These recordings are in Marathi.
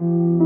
भाऊ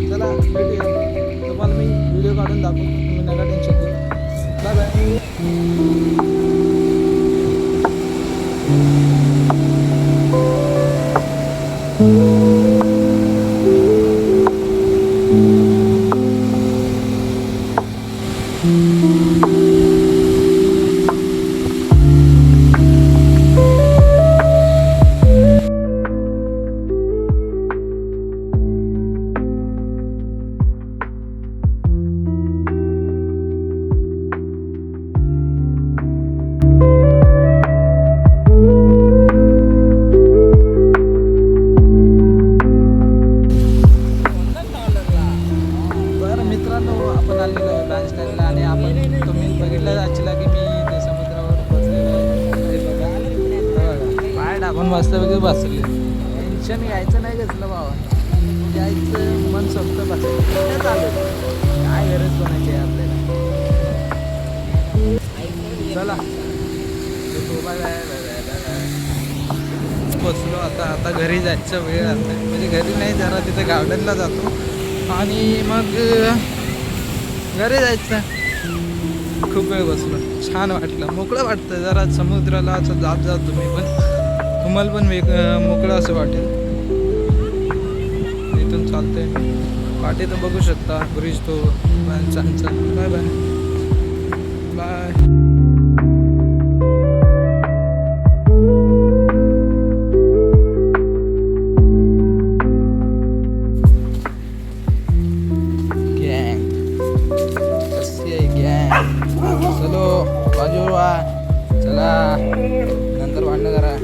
चला भेटूया तुम्हाला मी व्हिडिओ काढून दाखवतो तुम्ही नका टेन्शन घेऊ बाय बाय आपण आलेलो आहे लंच टाईमला आणि आपण तुम्ही बघितलं जाशील की मी त्या समुद्रावर बसलेलो आहे बघा पाय टाकून मस्तपैकी बसले टेन्शन घ्यायचं नाही घेतलं बाबा यायचं मन सोपतं बसायचं चालेल काय गरज कोणाची आहे आपल्याला चला बसलो आता घरी जायचं वेळ आता म्हणजे घरी नाही जरा तिथे गार्डनला जातो आणि मग घरी जायचं खूप वेळ बसलो छान वाटलं मोकळं वाटतं जरा समुद्राला असं जात तुम्ही पण तुम्हाला पण मोकळं असं वाटेल इथून चालतंय वाटे तर बघू शकता ब्रिज तो माणसांचा बाय बाय बाय चलो बाजू चला नंतर भांडणं करा